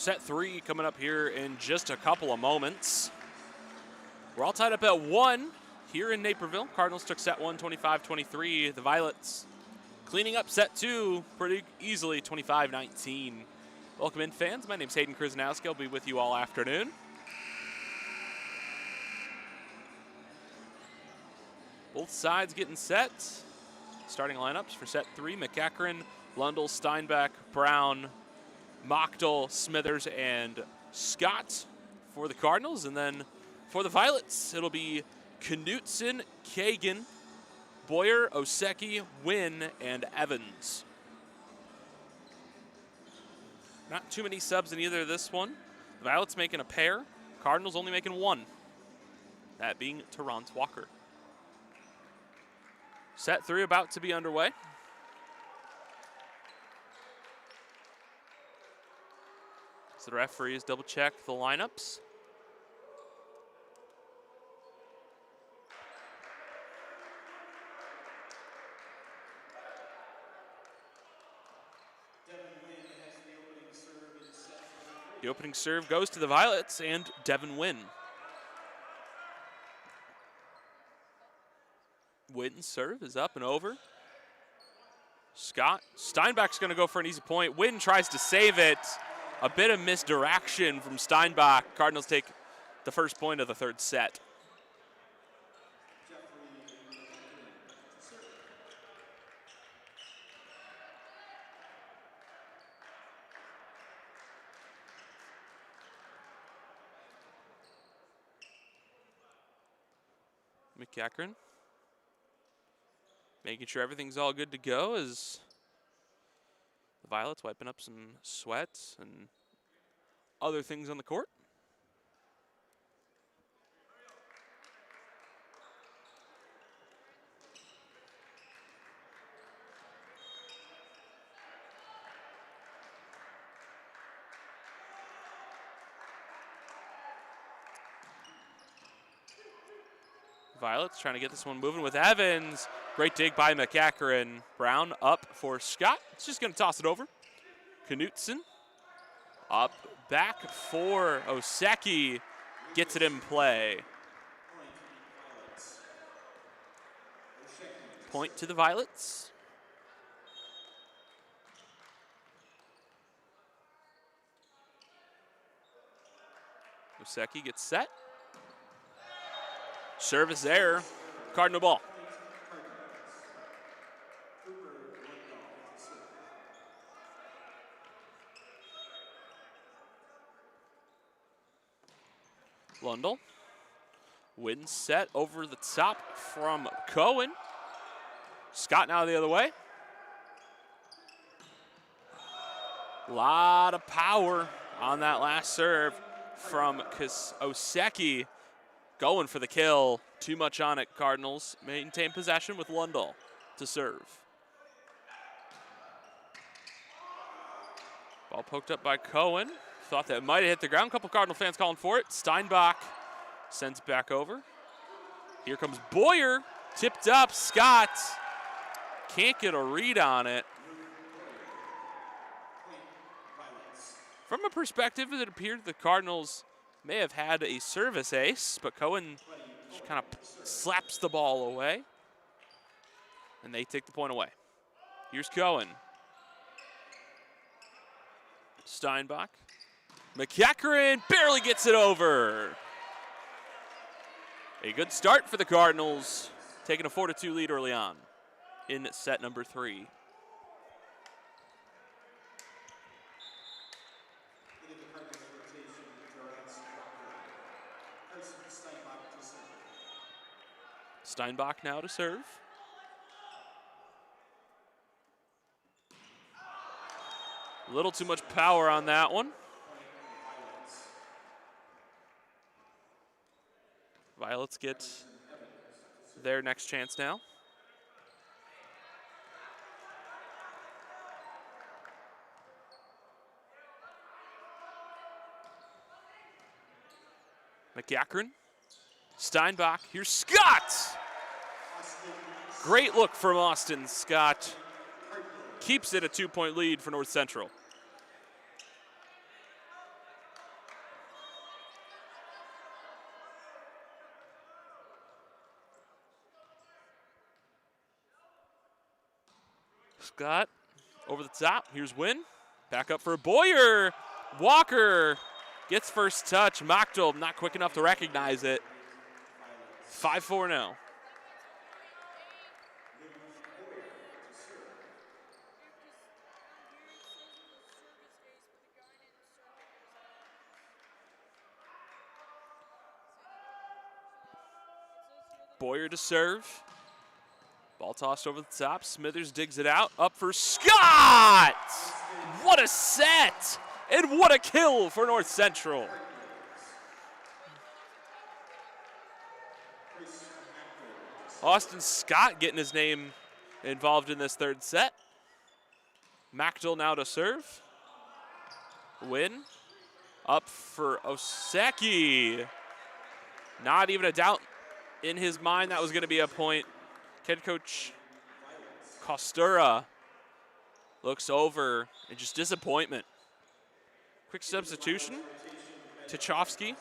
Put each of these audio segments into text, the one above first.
Set 3 coming up here in just a couple of moments. We're all tied up at 1 here in Naperville. Cardinals took set 1, 25-23. The Violets cleaning up set 2 pretty easily, 25-19. Welcome in, fans. My name's Hayden Krasnowski. I'll be with you all afternoon. Both sides getting set. Starting lineups for set 3, McEachern, Lundell, Steinbach, Brown, Mockdal, Smithers, and Scott for the Cardinals. And then for the Violets, it'll be Knutson, Kagan, Boyer, Osecki, Wynn, and Evans. Not too many subs in either of this one. The Violets making a pair. Cardinals only making one. That being Terrence Walker. Set 3 about to be underway. So the referees double check the lineups. The opening serve goes to the Violets and Devin Wynn. Wynn's serve is up and over. Scott Steinbach's going to go for an easy point. Wynn tries to save it. A bit of misdirection from Steinbach. Cardinals take the first point of the third set. McEachern making sure everything's all good to go as the Violets wiping up some sweat and other things on the court. Violets trying to get this one moving with Evans. Great dig by McEachern. Brown up for Scott. It's just going to toss it over. Knutson up back for Osecki. Gets it in play. Point to the Violets. Osecki gets set. Service there. Cardinal ball. Lundell. Win set over the top from Cohen. Scott now the other way. A lot of power on that last serve from Osecki. Going for the kill. Too much on it, Cardinals. Maintain possession with Lundell to serve. Ball poked up by Cohen. Thought that might have hit the ground. Couple Cardinal fans calling for it. Steinbach sends back over. Here comes Boyer. Tipped up. Scott can't get a read on it. From a perspective, it appeared the Cardinals may have had a service ace, but Cohen just kind of slaps the ball away, and they take the point away. Here's Cohen. Steinbach. McEachern barely gets it over. A good start for the Cardinals, taking a 4-2 lead early on in set number 3. Steinbach now to serve. A little too much power on that one. Violets get their next chance now. McEachern. Steinbach. Here's Scott. Great look from Austin Scott. Keeps it a 2-point lead for North Central. Scott over the top. Here's Wynn. Back up for Boyer. Walker gets first touch. Mockdale not quick enough to recognize it. 5-4 now. Boyer to serve. Ball tossed over the top. Smithers digs it out. Up for Scott! What a set! And what a kill for North Central. Austin Scott getting his name involved in this third set. Mockdale now to serve. Win. Up for Oseki. Not even a doubt in his mind that was going to be a point. Head coach Kostura looks over and just disappointment. Quick substitution. Tchaikovsky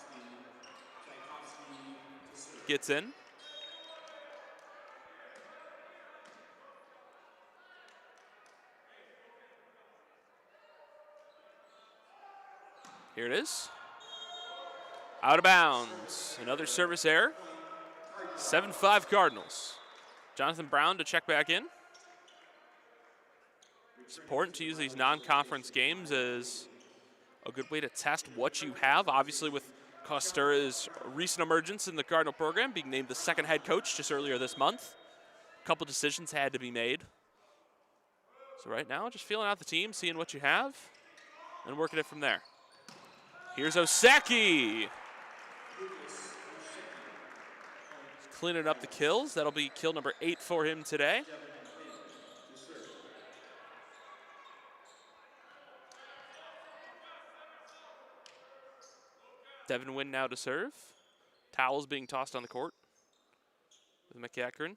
gets in. Here it is. Out of bounds. Another service error. 7-5 Cardinals. Jonathan Brown to check back in. It's important to use these non-conference games as a good way to test what you have. Obviously, with Kostura's recent emergence in the Cardinal program, being named the second head coach just earlier this month, a couple decisions had to be made. So right now, just feeling out the team, seeing what you have, and working it from there. Here's Oseki. Cleaning up the kills. That'll be kill number 8 for him today. Devin Wynn now to serve. Towels being tossed on the court with McEachern.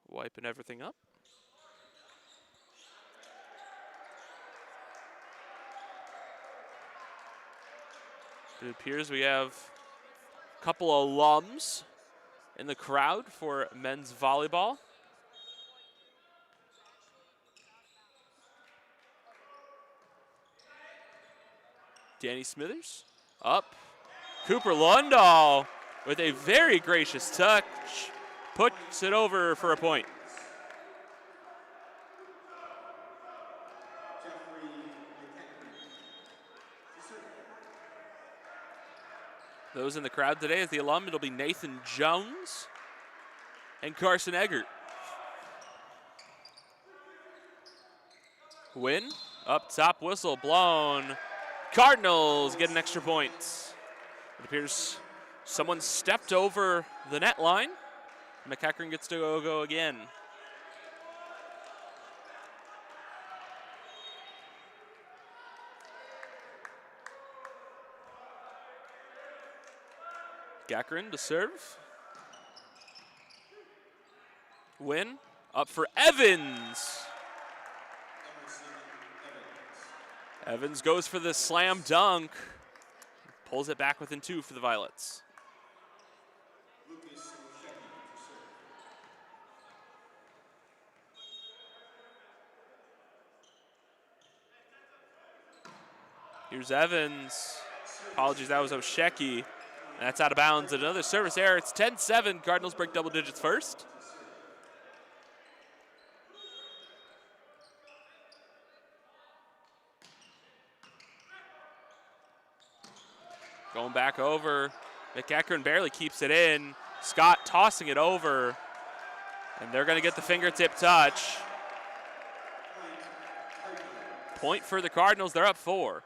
Wiping everything up. It appears we have a couple of alums in the crowd for men's volleyball. Danny Smithers up. Cooper Lundahl with a very gracious touch. Puts it over for a point. Those in the crowd today as the alum, it'll be Nathan Jones and Carson Eggert. Win, up top, whistle blown. Cardinals get an extra point. It appears someone stepped over the net line. McEachern gets to go again. Gackrin to serve. Win, up for Evans. Evans goes for the slam dunk. Pulls it back within 2 for the Violets. Here's Evans. Apologies, that was Osheki. That's out of bounds. Another service error. It's 10-7. Cardinals break double digits first. Going back over. McEachern barely keeps it in. Scott tossing it over. And they're going to get the fingertip touch. Point for the Cardinals. They're up 4.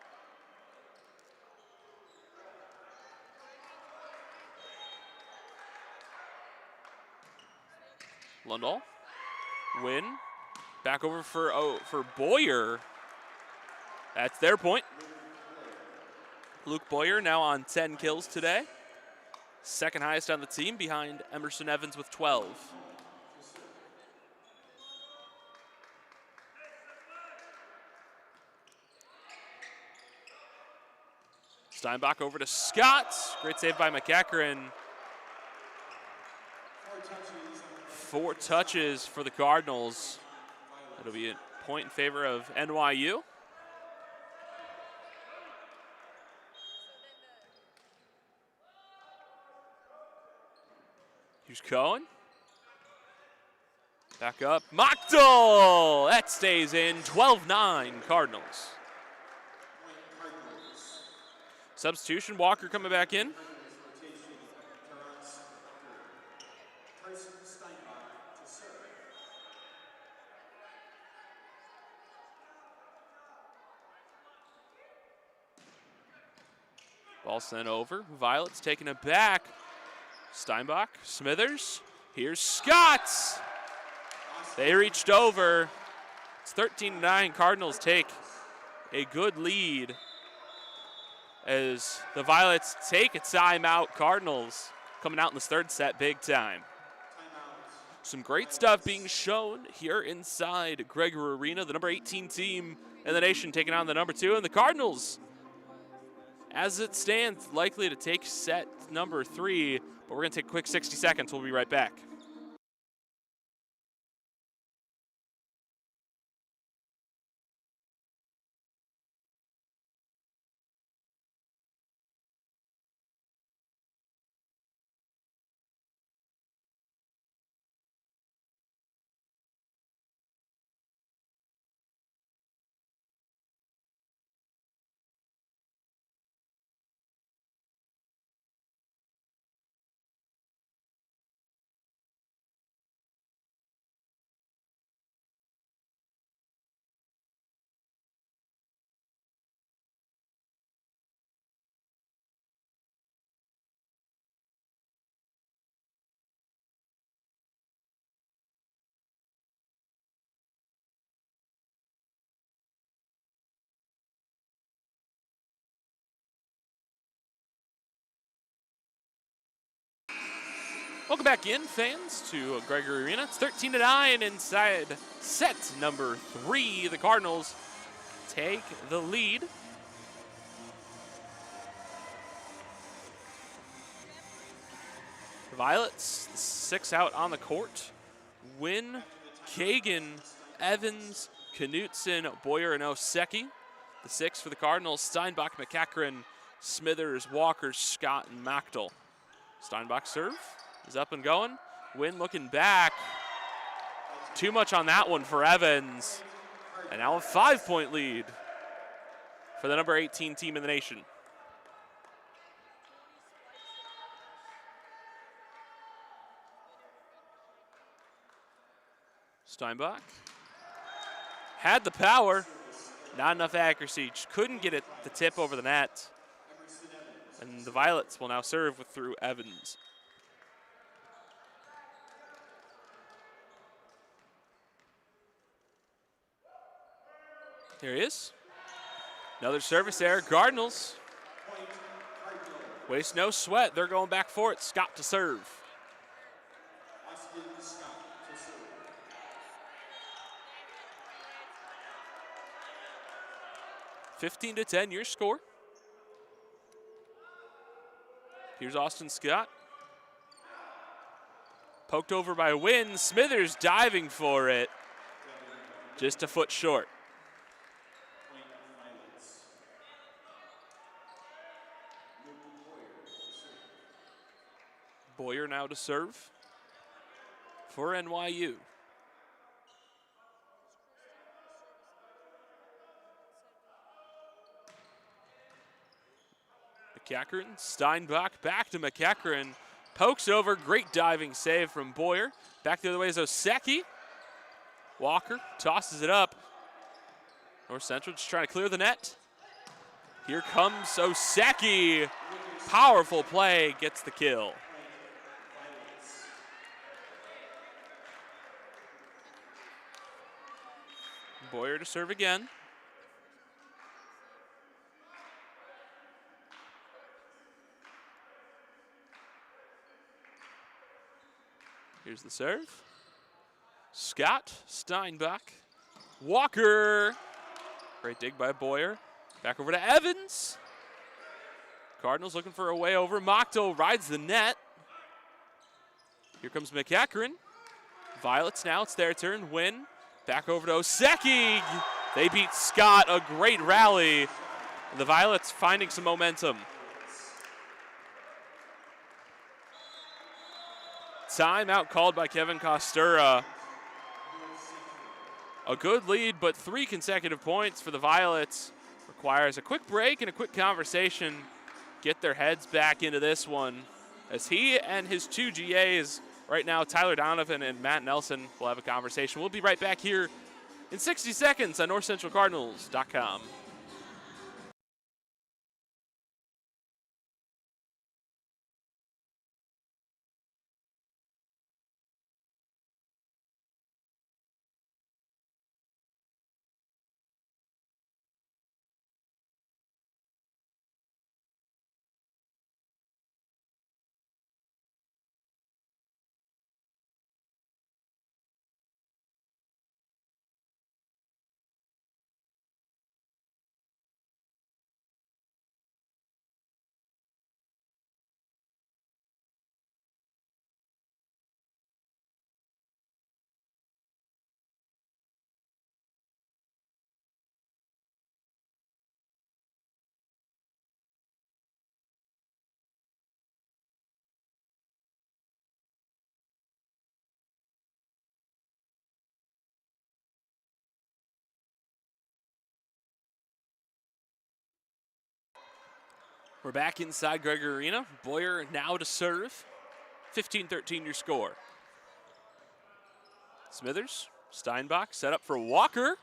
Lundahl. Win. Back over for Boyer. That's their point. Luke Boyer now on 10 kills today. Second highest on the team behind Emerson Evans with 12. Steinbach over to Scott. Great save by McEachern. 4 touches for the Cardinals. It'll be a point in favor of NYU. Here's Cohen. Back up. Mockdal! That stays in. 12-9 Cardinals. Substitution, Walker coming back in. Ball sent over. Violet's taking it back. Steinbach, Smithers. Here's Scott. They reached over. It's 13-9. Cardinals take a good lead as the Violets take a timeout. Cardinals coming out in this third set big time. Some great stuff being shown here inside Gregory Arena. The number 18 team in the nation taking on the number 2. And the Cardinals, as it stands, likely to take set number 3. But we're going to take a quick 60 seconds. We'll be right back. Welcome back in, fans, to Gregory Arena. It's 13-9 inside set number 3. The Cardinals take the lead. The Violets, 6 out on the court. Wynn, Kagan, Evans, Knutson, Boyer, and Oseki. The 6 for the Cardinals, Steinbach, McEachran, Smithers, Walker, Scott, and Mockdal. Steinbach serve is up and going. Wynn looking back. Too much on that one for Evans. And now a 5-point lead for the number 18 team in the nation. Steinbach had the power, not enough accuracy. Just couldn't get it the tip over the net. And the Violets will now serve through Evans. Here he is. Another service there. Cardinals. Waste no sweat. They're going back for it. Scott to serve. (15-10) your score. Here's Austin Scott. Poked over by Wynn. Smithers diving for it. Just a foot short. Boyer now to serve for NYU. McEachran, Steinbach, back to McEachran. Pokes over, great diving save from Boyer. Back the other way is Oseki. Walker tosses it up. North Central just trying to clear the net. Here comes Oseki. Powerful play, gets the kill. Boyer to serve again. Here's the serve. Scott, Steinbach, Walker. Great dig by Boyer. Back over to Evans. Cardinals looking for a way over. Mockdal rides the net. Here comes McEachran. Violets now, it's their turn. Win. Back over to Oseki. They beat Scott, a great rally. The Violets finding some momentum. Timeout called by Kevin Costura. A good lead, but 3 consecutive points for the Violets. Requires a quick break and a quick conversation. Get their heads back into this one. As he and his 2 GAs right now, Tyler Donovan and Matt Nelson, will have a conversation. We'll be right back here in 60 seconds on NorthCentralCardinals.com. We're back inside Gregor Arena. Boyer now to serve. 15-13 your score. Smithers, Steinbach set up for Walker.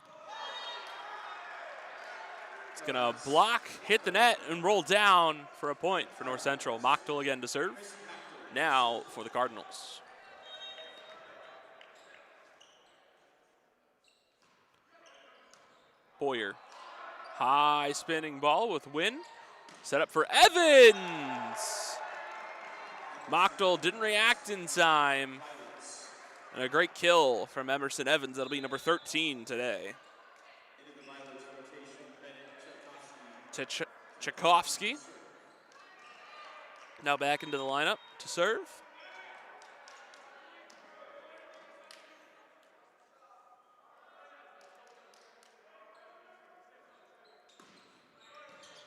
It's gonna block, hit the net, and roll down for a point for North Central. Mockdale again to serve. Now for the Cardinals. Boyer, high spinning ball with Wynn. Set up for Evans. Mockdale didn't react in time. And a great kill from Emerson Evans. That'll be number 13 today. To Tchaikovsky. Now back into the lineup to serve.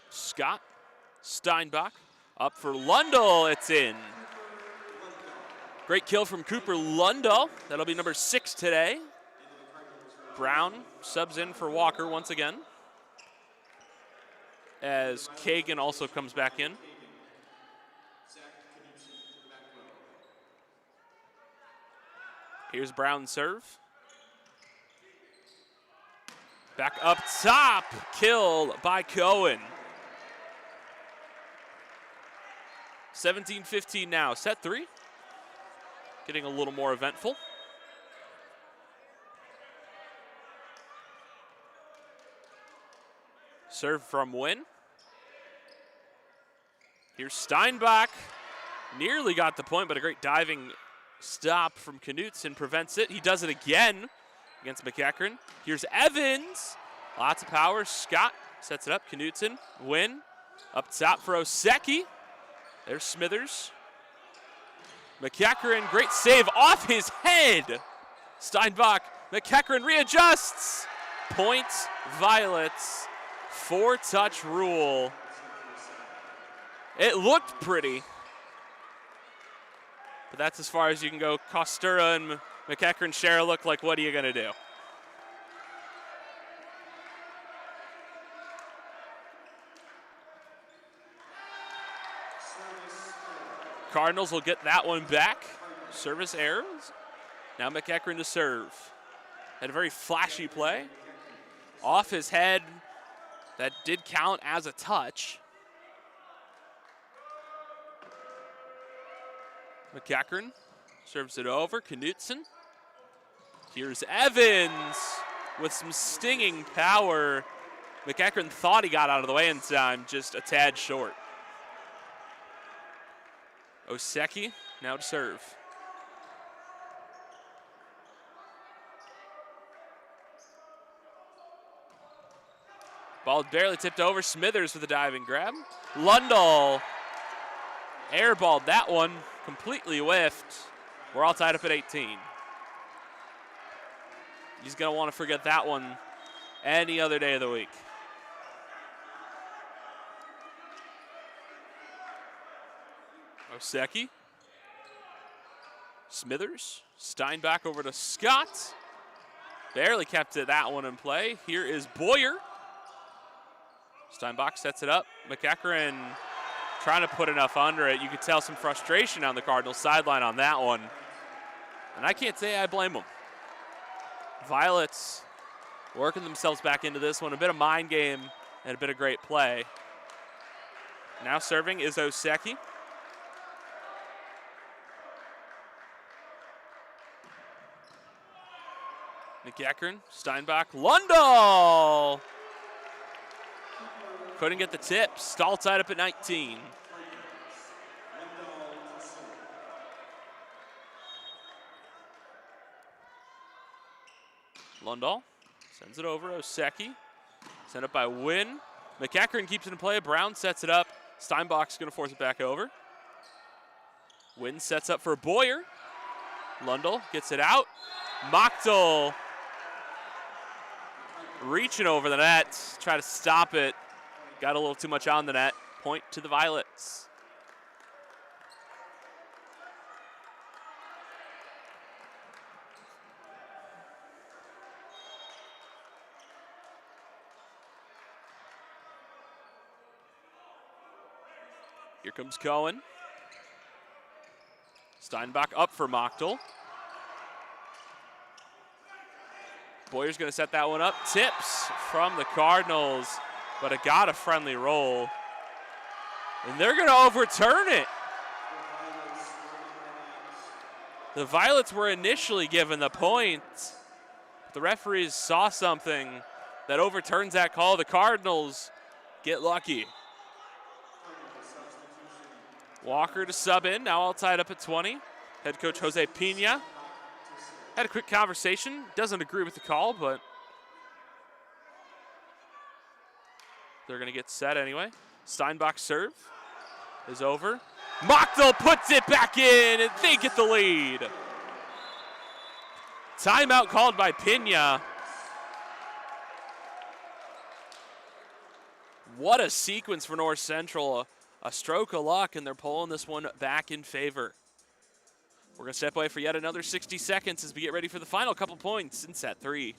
Scott. Steinbach up for Lundell. It's in. Great kill from Cooper Lundell. That'll be number 6 today. Brown subs in for Walker once again, as Kagan also comes back in. Here's Brown's serve. Back up top. Kill by Cohen. 17-15 now. Set 3. Getting a little more eventful. Serve from Wynn. Here's Steinbach. Nearly got the point, but a great diving stop from Knutson prevents it. He does it again against McEachern. Here's Evans. Lots of power. Scott sets it up. Knutson. Wynn. Up top for Oseki. There's Smithers. McEachern, great save off his head. Steinbach, McEachern readjusts. Point Violets. 4-touch rule. It looked pretty, but that's as far as you can go. Costura and McEachern share a look. Like, what are you going to do? Cardinals will get that one back. Service errors. Now McEachern to serve. Had a very flashy play. Off his head. That did count as a touch. McEachern serves it over. Knutson. Here's Evans with some stinging power. McEachern thought he got out of the way in time, just a tad short. Oseki now to serve. Ball barely tipped over. Smithers with a diving grab. Lundell airballed that one, completely whiffed. We're all tied up at 18. He's going to want to forget that one any other day of the week. Oseki. Smithers. Steinbach over to Scott. Barely kept that one in play. Here is Boyer. Steinbach sets it up. McEachern trying to put enough under it. You could tell some frustration on the Cardinals sideline on that one. And I can't say I blame them. Violets working themselves back into this one. A bit of mind game and a bit of great play. Now serving is Oseki. McEachern, Steinbach, Lundahl! Couldn't get the tip. Stall tied up at 19. Lundahl sends it over. Oseki. Sent up by Wynn. McEachern keeps it in play. Brown sets it up. Steinbach's going to force it back over. Wynn sets up for Boyer. Lundahl gets it out. Mochtel reaching over the net. Try to stop it. Got a little too much on the net. Point to the Violets. Here comes Cohen. Steinbach up for Mochtel. Boyer's going to set that one up. Tips from the Cardinals, but it got a friendly roll. And they're going to overturn it. The Violets were initially given the point. The referees saw something that overturns that call. The Cardinals get lucky. Walker to sub in, now all tied up at 20. Head coach Jose Pina had a quick conversation. Doesn't agree with the call, but they're going to get set anyway. Steinbach's serve is over. Mochtel puts it back in, and they get the lead. Timeout called by Pina. What a sequence for North Central. A stroke of luck, and they're pulling this one back in favor. We're going to step away for yet another 60 seconds as we get ready for the final couple points in set 3.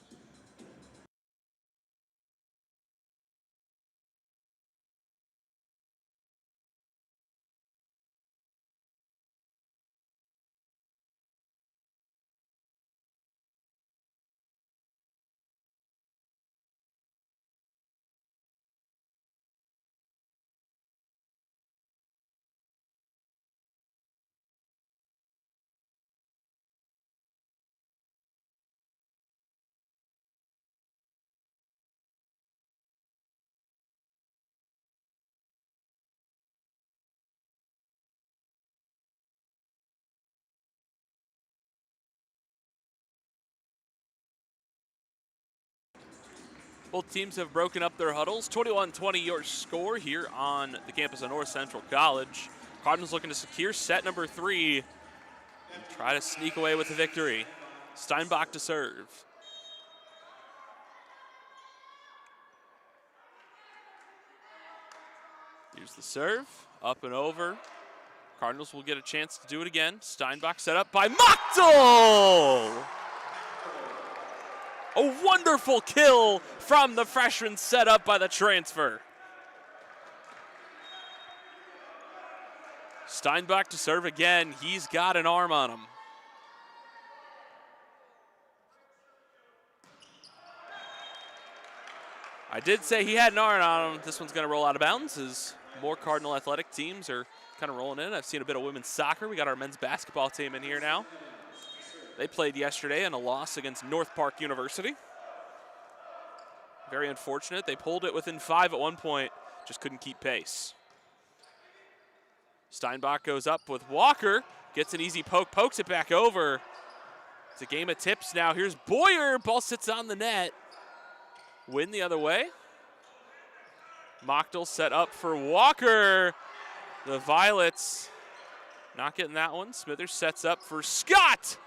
Both teams have broken up their huddles. 21-20 your score here on the campus of North Central College. Cardinals looking to secure set number 3 and try to sneak away with the victory. Steinbach to serve. Here's the serve, up and over. Cardinals will get a chance to do it again. Steinbach set up by Mochtel! A wonderful kill from the freshman set up by the transfer. Steinbach to serve again. He's got an arm on him. I did say he had an arm on him. This one's going to roll out of bounds as more Cardinal athletic teams are kind of rolling in. I've seen a bit of women's soccer. We got our men's basketball team in here now. They played yesterday in a loss against North Park University. Very unfortunate. They pulled it within 5 at one point, just couldn't keep pace. Steinbach goes up with Walker, gets an easy poke, pokes it back over. It's a game of tips now. Here's Boyer, ball sits on the net. Win the other way. Mochtel set up for Walker. The Violets not getting that one. Smithers sets up for Scott.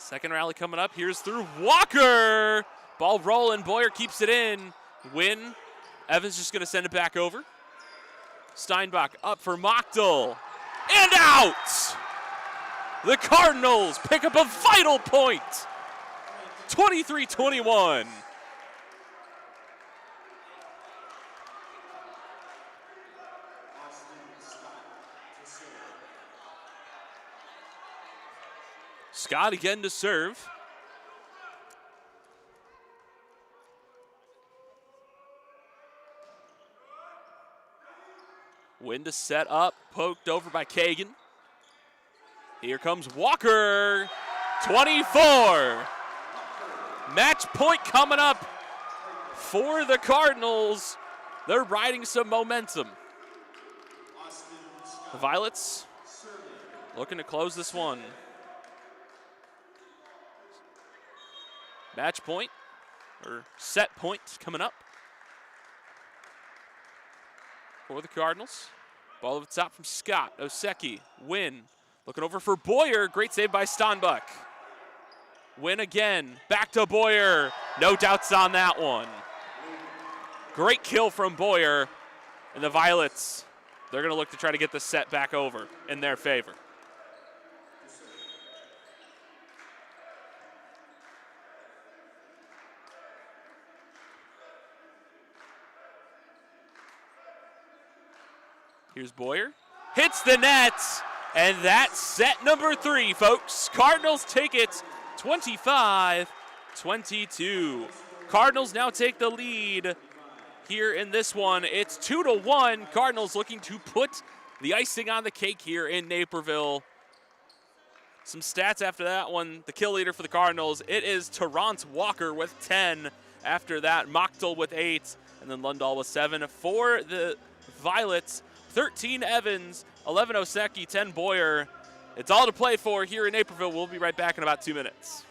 Second rally coming up. Here's through Walker. Ball rolling. Boyer keeps it in. Win. Evans just going to send it back over. Steinbach up for Mochtel. And out! The Cardinals pick up a vital point. 23-21. Scott again to serve. Win to set up, poked over by Kagan. Here comes Walker, 24. Match point coming up for the Cardinals. They're riding some momentum. The Violets looking to close this one. Match point, or set point coming up for the Cardinals. Ball over the top from Scott. Oseki, Win. Looking over for Boyer. Great save by Steinbach. Win again. Back to Boyer. No doubts on that one. Great kill from Boyer. And the Violets, they're going to look to try to get the set back over in their favor. Here's Boyer. Hits the net. And that's set number 3, folks. Cardinals take it 25-22. Cardinals now take the lead here in this one. It's 2-1. Cardinals looking to put the icing on the cake here in Naperville. Some stats after that one. The kill leader for the Cardinals, it is Terrence Walker with 10. After that, Mochtel with 8. And then Lundahl with 7. For the Violets, 13 Evans, 11 Oseki, 10 Boyer. It's all to play for here in Naperville. We'll be right back in about 2 minutes.